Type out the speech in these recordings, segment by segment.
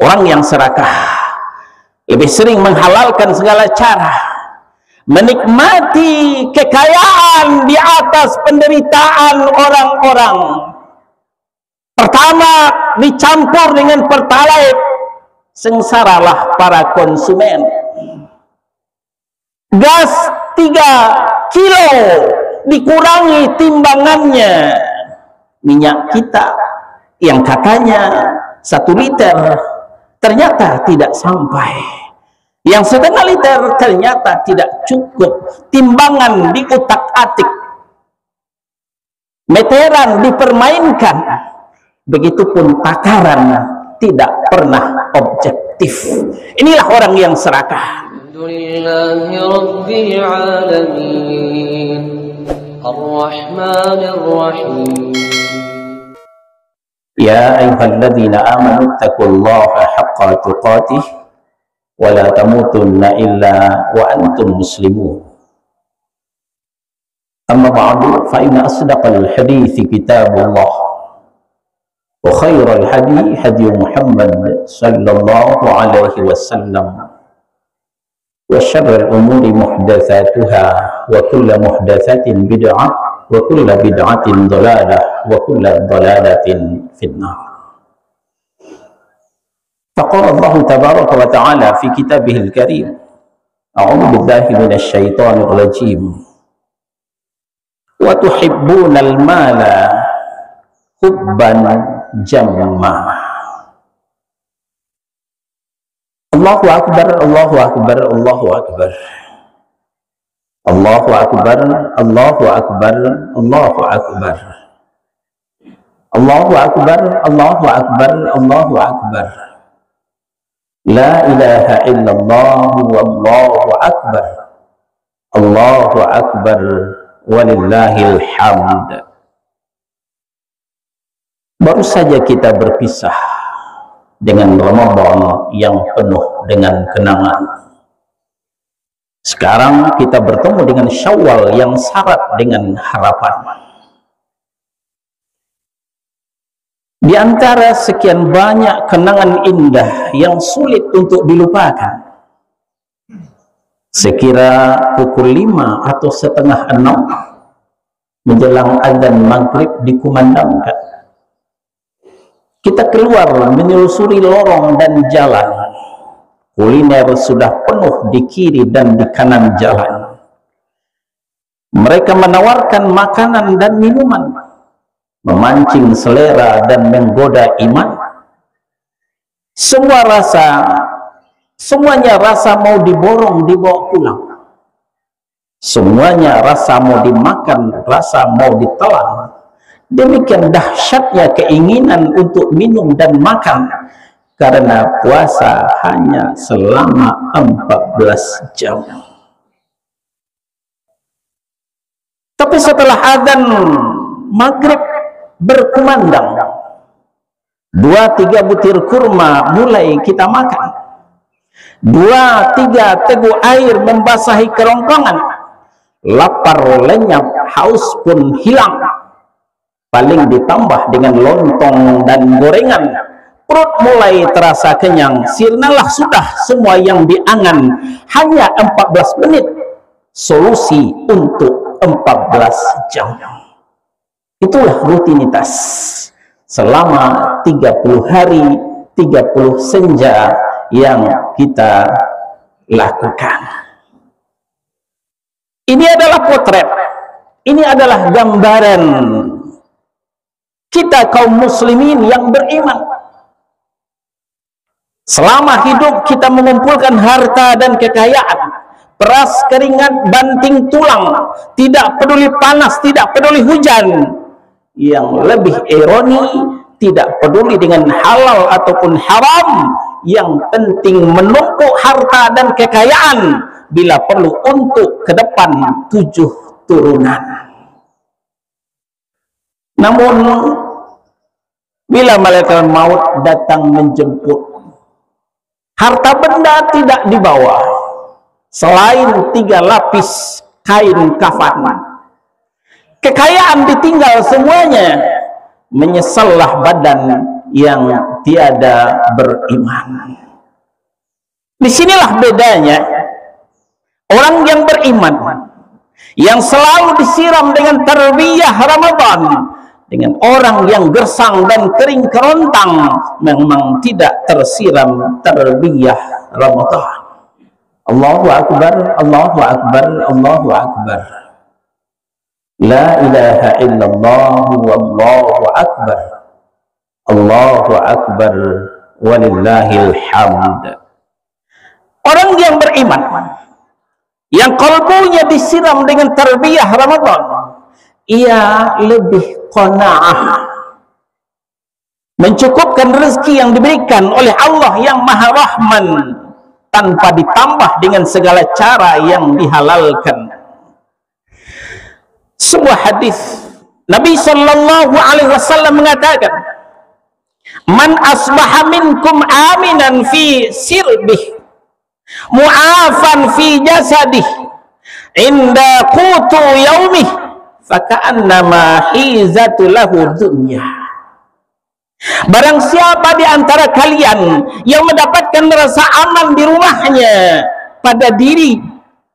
Orang yang serakah lebih sering menghalalkan segala cara, menikmati kekayaan di atas penderitaan orang-orang. Pertama dicampur dengan pertalite, sengsaralah para konsumen. Gas 3 kilo dikurangi timbangannya. Minyak kita yang katanya 1 liter ternyata tidak sampai, yang 1/2 liter ternyata tidak cukup. Timbangan diutak-atik, meteran dipermainkan, begitupun takaran tidak pernah objektif. Inilah orang yang serakah. Alhamdulillahi Rabbil Alamin Ar-Rahmanir Rahim. Ya ayyuhalladzina amanu taqullaha haqqa tuqatih wa la tamutunna illa wa antum muslimun. Amma ba'du, fa inna asdaqal hadithi kitabullah wa khairal hadi hadi Muhammad sallallahu alaihi wasallam wa syarrul umuri muhdatsatuha wa kullu muhdatsatin bid'ah wa kullu bid'atin dhalalah wa kullu dhalalatin finnar. Faqala Allah tabaraka wa ta'ala fi kitabihil karim, a'udzu billahi minasy syaithanir rajim, wa tuhibbunal mala hubban jamma. Allahu akbar, Allahu akbar, Allahu akbar. Allahu akbar, Allahu akbar, Allahu akbar. Allahu akbar, Allahu akbar, Allahu akbar. La ilaha illallah wallahu akbar. Allahu akbar walillahil hamd. Baru saja kita berpisah dengan Ramadan yang penuh dengan kenangan. Sekarang kita bertemu dengan Syawal yang syarat dengan harapan. Di antara sekian banyak kenangan indah yang sulit untuk dilupakan, sekira pukul 5 atau setengah 6 menjelang azan maghrib dikumandangkan, kita keluar menyusuri lorong dan jalan. Kuliner sudah penuh di kiri dan di kanan jalan. Mereka menawarkan makanan dan minuman, memancing selera dan menggoda iman. Semuanya rasa mau diborong, dibawa pulang. Semuanya rasa mau dimakan, rasa mau ditelan. Demikian dahsyatnya keinginan untuk minum dan makan, karena puasa hanya selama 14 jam. Tapi setelah azan maghrib berkumandang, 2-3 butir kurma mulai kita makan, 2-3 teguk air membasahi kerongkongan, lapar lenyap, haus pun hilang. Paling ditambah dengan lontong dan gorengan, perut mulai terasa kenyang. Sirnalah sudah semua yang diangan. Hanya 14 menit, solusi untuk 14 jam. Itulah rutinitas selama 30 hari, 30 senja yang kita lakukan. Ini adalah potret, ini adalah gambaran kita kaum muslimin yang beriman. Selama hidup kita mengumpulkan harta dan kekayaan, peras keringat banting tulang, tidak peduli panas, tidak peduli hujan. Yang lebih ironi, tidak peduli dengan halal ataupun haram, yang penting menumpuk harta dan kekayaan bila perlu untuk ke depan 7 turunan. Namun bila malaikat maut datang menjemput, harta benda tidak dibawa selain 3 lapis kain kafan. Kekayaan ditinggal semuanya. Menyesallah badan yang tiada beriman. Disinilah bedanya orang yang beriman, yang selalu disiram dengan tarbiyah Ramadan, dengan orang yang gersang dan kering kerontang memang tidak tersiram tarbiyah Ramadan. Allahu Akbar, Allahu Akbar, Allahu Akbar. La ilaha illallah, wallahu akbar. Allahu Akbar, walillahil hamd. Orang yang beriman, yang kalbunya disiram dengan tarbiyah Ramadan, ia lebih qanaah, mencukupkan rezeki yang diberikan oleh Allah yang Maha Rahman tanpa ditambah dengan segala cara yang dihalalkan. Sebuah hadis Nabi sallallahu alaihi wasallam mengatakan, "Man asbaha minkum aminan fi sirbih, mu'afan fi jasadih, inda qutu yaumih, faka'annama hizatu lahu dunya." Barang siapa di antara kalian yang mendapatkan rasa aman di rumahnya, pada diri,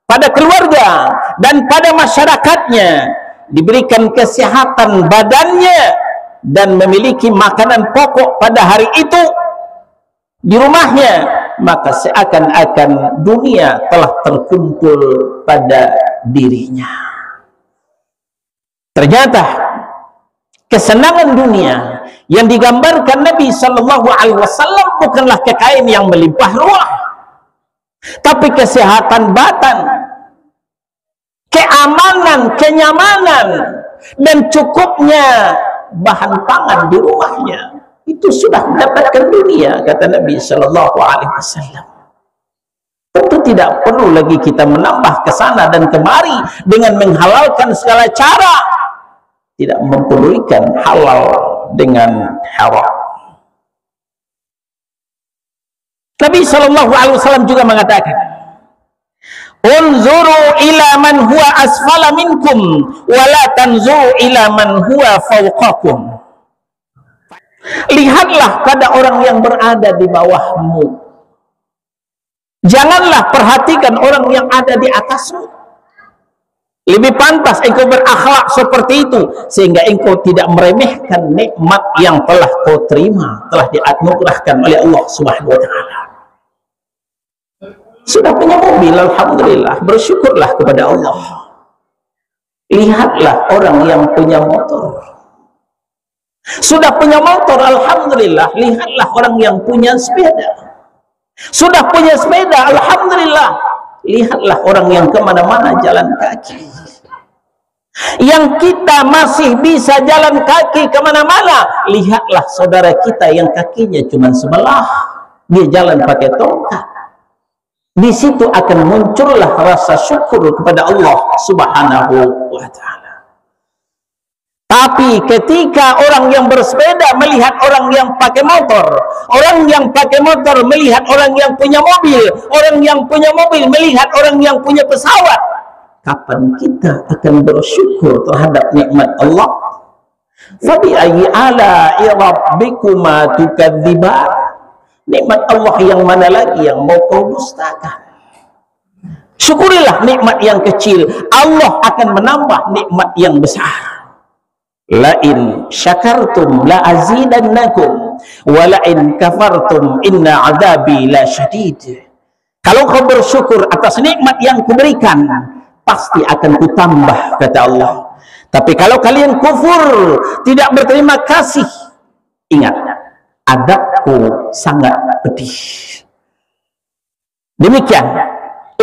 pada keluarga, dan pada masyarakatnya, diberikan kesehatan badannya, dan memiliki makanan pokok pada hari itu di rumahnya, maka seakan-akan dunia telah terkumpul pada dirinya. Ternyata kesenangan dunia yang digambarkan Nabi Sallallahu Alaihi Wasallam bukanlah kekayaan yang melimpah ruah, tapi kesehatan badan, keamanan, kenyamanan, dan cukupnya bahan pangan di rumahnya. Itu sudah mendapatkan dunia, kata Nabi Sallallahu Alaihi Wasallam. Tentu tidak perlu lagi kita menambah ke sana dan kemari dengan menghalalkan segala cara, tidak mempedulikan halal dengan haram. Nabi Sallallahu Alaihi Wasallam juga mengatakan, "Unzuru ila man huwa asfala minkum, wa la tanzuru ila man huwa fawqakum." Lihatlah pada orang yang berada di bawahmu, janganlah perhatikan orang yang ada di atasmu. Lebih pantas engkau berakhlak seperti itu, sehingga engkau tidak meremehkan nikmat yang telah kau terima, telah dianugerahkan oleh Allah Subhanahu wa Ta'ala. Sudah punya mobil, alhamdulillah, bersyukurlah kepada Allah. Lihatlah orang yang punya motor. Sudah punya motor, alhamdulillah, lihatlah orang yang punya sepeda. Sudah punya sepeda, alhamdulillah, lihatlah orang yang kemana-mana jalan kaki. Yang kita masih bisa jalan kaki kemana-mana, lihatlah saudara kita yang kakinya cuma sebelah, dia jalan pakai tongkat. Di situ akan muncullah rasa syukur kepada Allah Subhanahu wa Ta'ala. Tapi ketika orang yang bersepeda melihat orang yang pakai motor, orang yang pakai motor melihat orang yang punya mobil, orang yang punya mobil melihat orang yang punya pesawat, kapan kita akan bersyukur terhadap nikmat Allah? Fabi ayyi ala'i rabbikuma tukadziban? Nikmat Allah yang mana lagi yang mau kau dustakan? Syukurilah nikmat yang kecil, Allah akan menambah nikmat yang besar. Lain syakartum la azidannakum, wa lain kafartum inna adabi la syadid. Kalau kau bersyukur atas nikmat yang kuberikan, pasti akan kutambah, kata Allah. Tapi kalau kalian kufur, tidak berterima kasih, ingat, adabku sangat pedih. Demikian,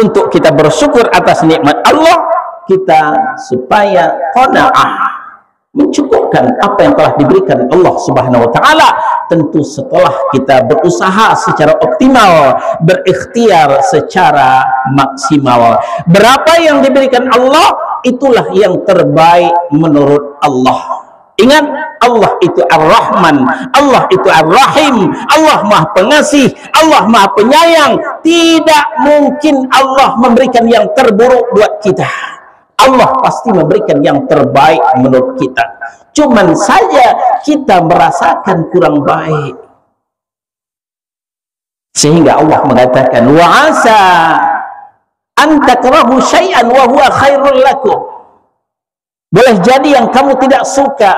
untuk kita bersyukur atas nikmat Allah, kita supaya qanaah, mencukupkan apa yang telah diberikan Allah Subhanahu wa Ta'ala. Tentu setelah kita berusaha secara optimal, berikhtiar secara maksimal. Berapa yang diberikan Allah, itulah yang terbaik menurut Allah. Ingat, Allah itu Ar-Rahman, Allah itu Ar-Rahim, Allah Maha Pengasih, Allah Maha Penyayang. Tidak mungkin Allah memberikan yang terburuk buat kita. Allah pasti memberikan yang terbaik menurut kita. Cuman saja kita merasakan kurang baik. Sehingga Allah mengatakan, wa asa an takrahu syai'an wa huwa khairul lakum. Boleh jadi yang kamu tidak suka,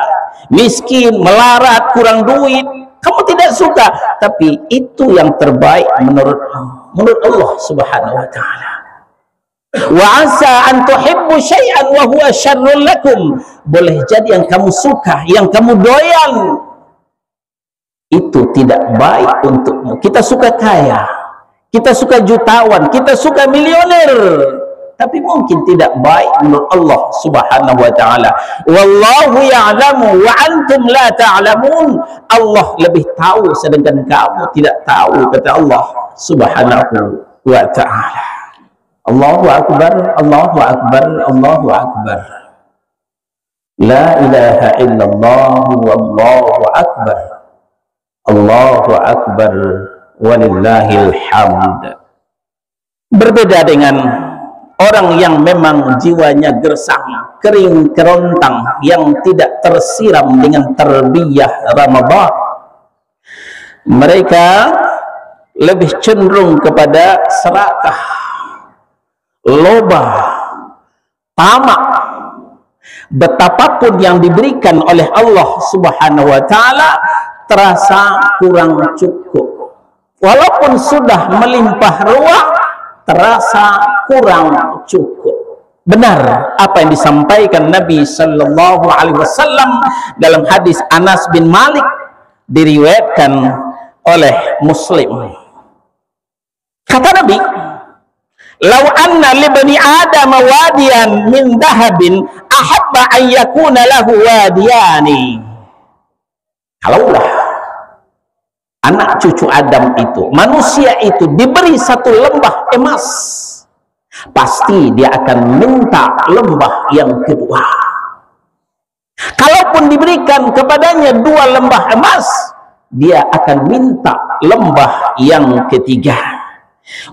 miskin, melarat, kurang duit, kamu tidak suka, tapi itu yang terbaik menurut Allah Subhanahu wa taala. Wa asa an tuhibbu syai'an wa huwa syarrul lakum. Boleh jadi yang kamu suka, yang kamu doyan, itu tidak baik untukmu. Kita suka kaya, kita suka jutawan, kita suka milioner, tapi mungkin tidak baik menurut Allah Subhanahu wa taala. Wallahu ya'lamu wa antum la ta'lamun. Allah lebih tahu sedangkan kamu tidak tahu, kata Allah Subhanahu wa taala. Allahu akbar, Allahu akbar, Allahu akbar. La ilaha illallah wallahu akbar. Allahu akbar walillahil hamd. Berbeda dengan orang yang memang jiwanya gersang, kering kerontang, yang tidak tersiram dengan tarbiyah Ramadan. Mereka lebih cenderung kepada serakah, loba, tamak. Betapapun yang diberikan oleh Allah Subhanahu wa taala terasa kurang cukup. Walaupun sudah melimpah ruah, terasa kurang cukup. Benar apa yang disampaikan Nabi sallallahu alaihi wasallam dalam hadis Anas bin Malik, diriwayatkan oleh Muslim. Kata Nabi, "Lau anna li bani Adam wadiyan min dhahabin ahabba an yakuna lahu wadiyani." Kalaulah anak cucu Adam itu, manusia itu diberi satu lembah emas, pasti dia akan minta lembah yang kedua. Kalaupun diberikan kepadanya 2 lembah emas, dia akan minta lembah yang ketiga.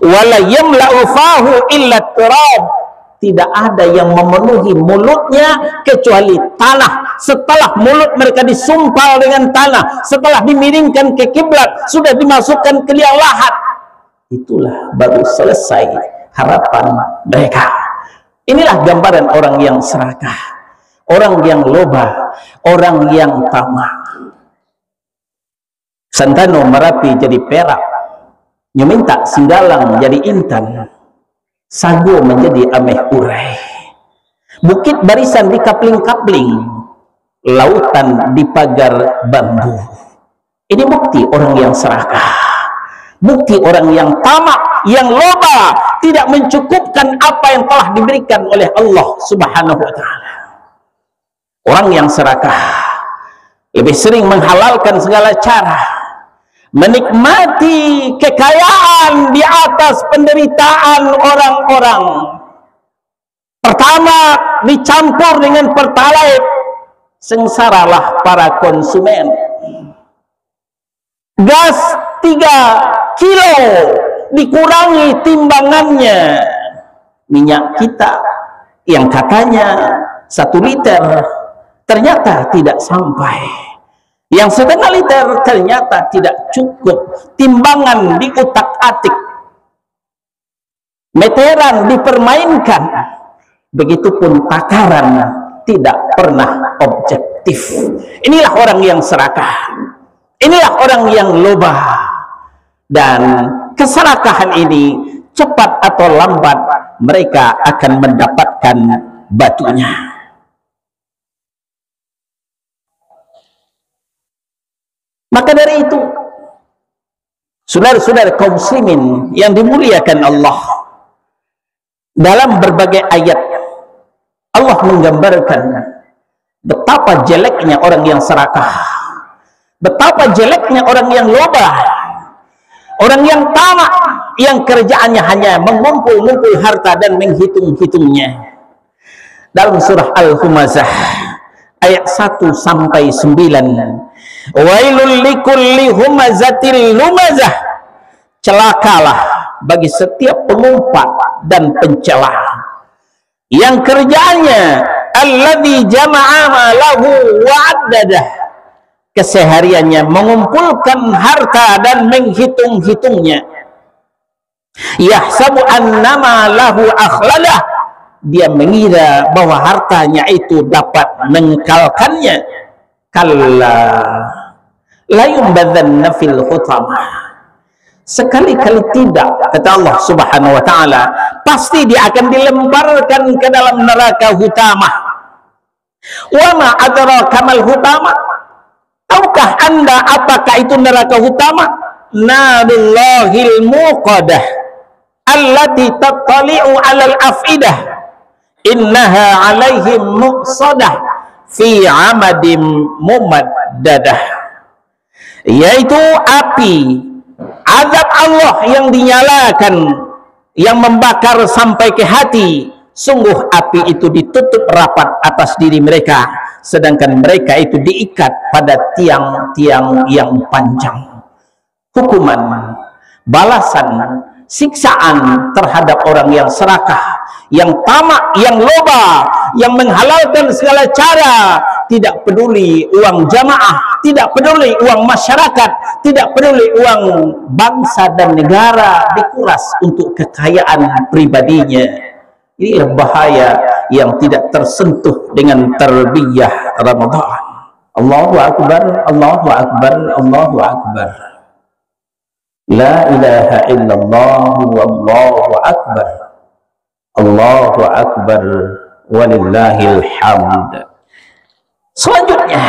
Wala yamla'u fahu illa turab. Tidak ada yang memenuhi mulutnya kecuali tanah. Setelah mulut mereka disumpal dengan tanah, setelah dimiringkan ke kiblat, sudah dimasukkan ke liang lahat, itulah baru selesai harapan mereka. Inilah gambaran orang yang serakah, orang yang loba, orang yang tamak. Santano Merapi jadi perak, nyeminta Singgalang jadi intan, Sago menjadi ameh urai, bukit barisan di kapling-kapling, lautan di pagar bambu. Ini bukti orang yang serakah, bukti orang yang tamak, yang loba, tidak mencukupkan apa yang telah diberikan oleh Allah Subhanahu wa taala. Orang yang serakah lebih sering menghalalkan segala cara, menikmati kekayaan di atas penderitaan orang-orang. Pertama dicampur dengan pertalite, sengsaralah para konsumen. Gas 3 kilo dikurangi timbangannya. Minyak kita yang katanya 1 liter ternyata tidak sampai. Yang 1/2 liter ternyata tidak cukup. Timbangan diutak-atik, meteran dipermainkan, begitupun takaran tidak pernah objektif. Inilah orang yang serakah, inilah orang yang loba. Dan keserakahan ini cepat atau lambat mereka akan mendapatkan batunya. Maka dari itu, saudara-saudara kaum muslimin yang dimuliakan Allah, dalam berbagai ayat Allah menggambarkan betapa jeleknya orang yang serakah, betapa jeleknya orang yang loba, orang yang tamak, yang kerjaannya hanya mengumpul-ngumpul harta dan menghitung-hitungnya. Dalam surah Al-Humazah ayat 1 sampai 9, wailul likulli humazatil lumazah, celakalah bagi setiap pengumpat dan pencela yang kerjaannya alladzi jama'a malahu wa'addadah, kesehariannya mengumpulkan harta dan menghitung-hitungnya. Yahsabu annama lahu akhladah, dia mengira bahwa hartanya itu dapat mengekalkannya. Kalla la yumbadzanna fil hutamah, sekali-kali tidak, kata Allah Subhanahu wa taala, pasti dia akan dilemparkan ke dalam neraka hutamah. Wa ma adraka mal hutamah, tahukah anda apakah itu neraka hutamah? Narullahil muqadah allati tattali'u 'alal afidah innaha 'alaihim muqsadah fi 'amadim mumaddadah, yaitu api azab Allah yang dinyalakan, yang membakar sampai ke hati. Sungguh api itu ditutup rapat atas diri mereka, sedangkan mereka itu diikat pada tiang-tiang yang panjang. Hukuman, balasan, siksaan terhadap orang yang serakah, yang tamak, yang loba, yang menghalalkan segala cara, tidak peduli uang jamaah, tidak peduli uang masyarakat, tidak peduli uang bangsa dan negara, dikuras untuk kekayaan pribadinya. Inilah bahaya yang tidak tersentuh dengan tarbiyah Ramadan. Allahu Akbar, Allahu Akbar, Allahu Akbar. La ilaha illallah wallahu akbar. Allahu akbar walillahil hamd. Selanjutnya,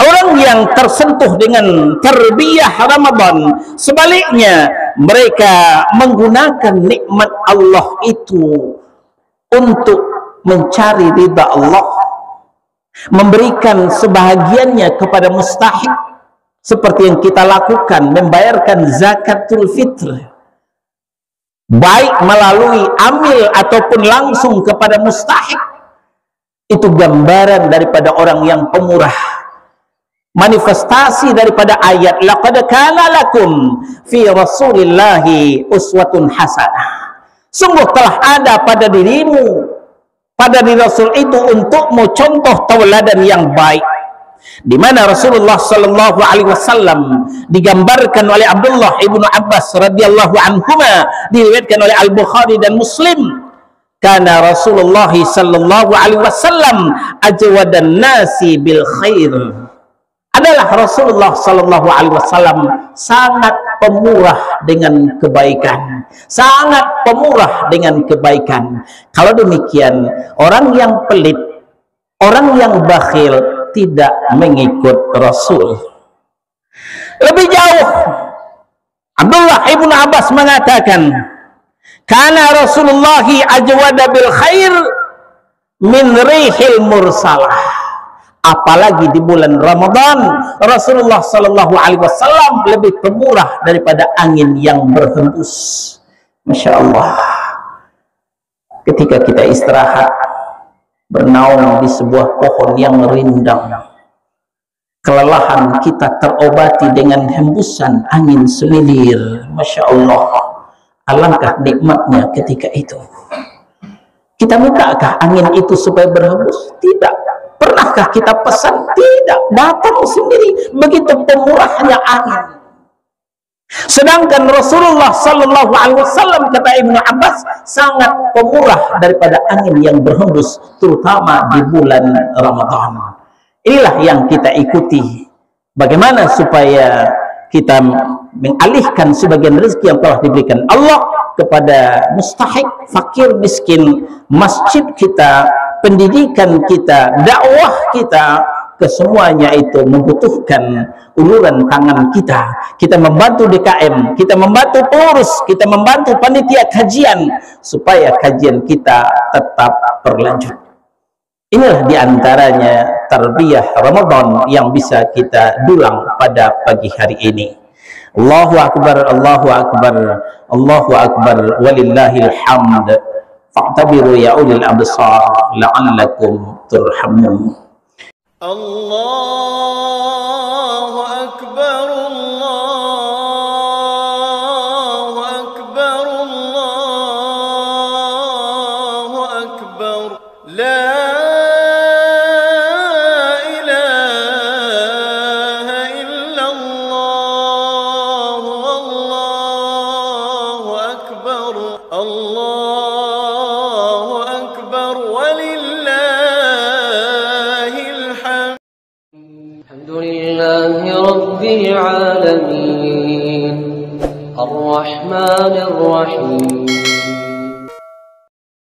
orang yang tersentuh dengan tarbiyah Ramadan, sebaliknya mereka menggunakan nikmat Allah itu untuk mencari ridha Allah, memberikan sebahagiannya kepada mustahik, seperti yang kita lakukan, membayarkan zakatul fitr, baik melalui amil ataupun langsung kepada mustahik. Itu gambaran daripada orang yang pemurah, manifestasi daripada ayat laqad kana lakum fi rasulillahi uswatun hasanah. Sungguh telah ada pada dirimu, pada diri Rasul itu untukmu contoh tauladan yang baik, di mana Rasulullah sallallahu alaihi wasallam digambarkan oleh Abdullah ibnu Abbas radhiyallahu anhuma, diriwayatkan oleh Al-Bukhari dan Muslim. Kana Rasulullah sallallahu alaihi wasallam ajwadan nasi bil khair. Adalah Rasulullah sallallahu alaihi wasallam sangat pemurah dengan kebaikan, sangat pemurah dengan kebaikan. Kalau demikian, orang yang pelit, orang yang bakhil tidak mengikut Rasul. Lebih jauh, Abdullah ibnu Abbas mengatakan, kana Rasulullah ajwada bil khair min rihil mursalah. Apalagi di bulan Ramadan, Rasulullah sallallahu alaihi wasallam lebih pemurah daripada angin yang berhembus. Masya Allah. Ketika kita istirahat, bernaung di sebuah pohon yang rindang, kelelahan kita terobati dengan hembusan angin semilir. Masya Allah, alangkah nikmatnya ketika itu. Kita mintakah angin itu supaya berhembus? Tidak. Pernahkah kita pesan? Tidak, datang sendiri. Begitu pemurahnya angin. Sedangkan Rasulullah sallallahu alaihi wasallam, kata Ibnu Abbas, sangat pemurah daripada angin yang berhembus, terutama di bulan Ramadan. Inilah yang kita ikuti. Bagaimana supaya kita mengalihkan sebagian rezeki yang telah diberikan Allah kepada mustahik, fakir, miskin, masjid kita, pendidikan kita, dakwah kita, kesemuanya itu membutuhkan uluran tangan kita. Kita membantu DKM, kita membantu pengurus, kita membantu panitia kajian supaya kajian kita tetap berlanjut. Inilah diantaranya tarbiyah Ramadan yang bisa kita dulang pada pagi hari ini. Allahu Akbar, Allahu Akbar, Allahu Akbar, walillahil hamd. Fa'tabiru ya ulil absar la'allakum turhamun. Allahu Akbar, Allahu Akbar, Allahu Akbar. La ilaha illallah, Allahu الله أكبر ولله الحمد. الحمد لله رب العالمين الرحمن الرحيم